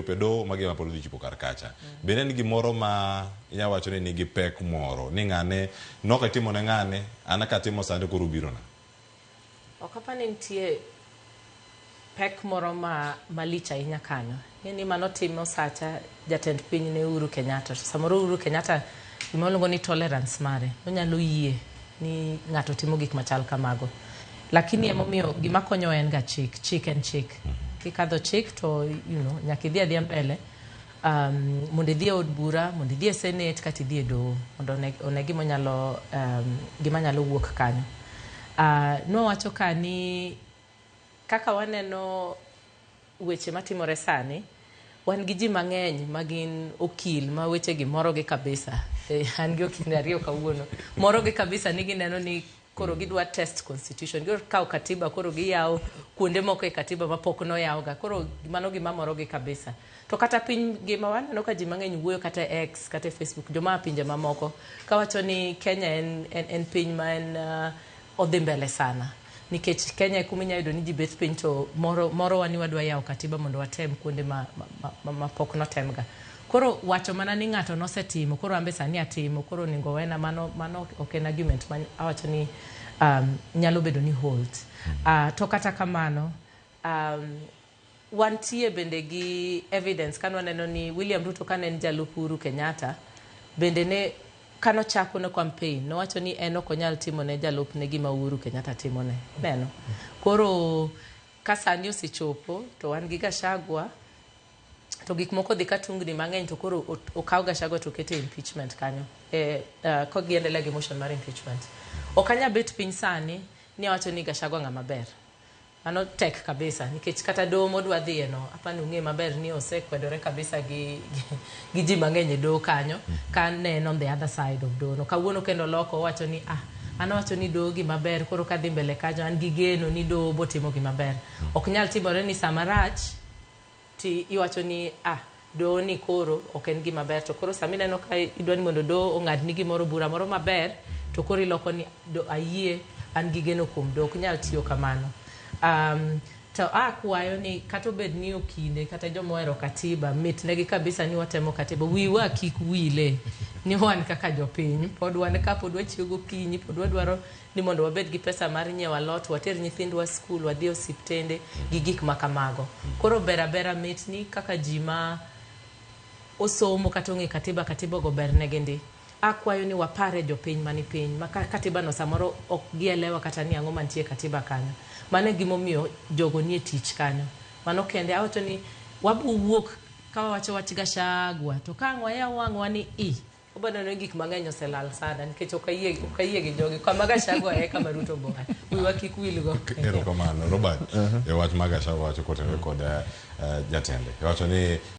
chope do magi ma polo dichipo kar kacha bende ni gimoro ma inya wacho ni nigi pek moro ni ngane noka timo ne ngane anaka timo sande koro biro na okapani nitie pek moro malich ahinya kanyo ni manotimo sacha jatend piny ne Uhuru Kenyatta samoro Uhuru Kenyatta gimoluongo ni tolerance mare onyalo yie ni ng'ato timo gik machal kamago lakini emomiyo gima konyo en ga chik and chik kikadho chik to nyaka idhi adhiya mbele mondo idhi od bura mondo idhi senet kata idhi doho mondo one gima nyalo wuok kanyo nowacho ka ni kaka waneno weche matimore sani wan gi ji mang'eny magin okil ma weche gi moro gi kabisa an gi okil ariyo kawuono moro gi kabisa ni gineno ni koro gidwa test constitution gidwa kawo katiba koro giyawo kuonde moko e katiba mapok noyaw ga koro mano gima moro gi kabisa to kata piny gima waneno ka ji mang'eny wuoyo kata X kata Facebook joma pinje mamoko kawacho ni Kenya en piny ma en odhi mbele sana nikech Kenya kuma inyalo yudo ni ji bet piny to moro wani wadwa yawo katiba mondo watem kuonde mapok notemga koro wacho mana ni ng'ato nosetimo koro ambe sani atimo koro ningo wena mano ok en argument man awacho ni nyalo bedo ni hold to kata kamano wantie bende gi evidence kan waneno ni William Ruto kan en jalup Uhuru Kenyatta bende ne kano chako na campaign no wacho ni en ok onyal timo ne jalup ne gima Uhuru Kenyatta timo ne neno koro kasani osechopo to wan gi Gachagua to gik moko dhi katungni mang'eny to koro okaw Gachagua to kete impeachment kanyo ko giendelea gi motion mar impeachment okanya bet piny sani ni wacho ni Gachagua ng'ama ber ano tek kabisa nikech kata doho modwa dhiye no apani ung'e maber ni osekwedore kabisa gi ji mang'eny doho kanyo kan ne on the other side of doho no kawuono kendo loko wacho ni ano wacho ni doho gi maber koro kadhi mbele kanyo an gi geno ni doho botimo gi maber ok nyal timore ni samarach ti iwacho ni doho ni koro ok en gi maber to koro samineno ka idwani mondo doho ong'ad ni gimoro bura moro maber to koro iloko ni ayie an gi geno kuom doho ok nyal tiyo kamano to kwayo ni kata obed ni okinde kata joma ohero katiba mitnegi kabisa ni watemo katiba wiwa kik wile ni wan kaka jopiny pod wan ka pod wachiwo gokinyi pod wadwaro ni mondo wabed gi pesa mar nyiewo alot water nyithindwa skul wadhi osiptende gi gik makamago koro bera mitni kaka jima osomo kata ong'e katiba go ber negindi akwayo ni wapare jopiny mani piny ma katiba no samoro ok gielewa kata ni ang'o mantie katiba kanyo mane gimomiyo jogo nie tich kanyo mano kende awacho ni wabuwuok ka wacho wach Gachagua to ka ng'waya wang'wa ni obado no gik mang'eny oselal sana nikech ok ayie gi jogi kama Gachagua kama Ruto boa wiwa kik wilgo erokamano Robert e wach ma Gachagua wacho kotenore kod jatende wacho ni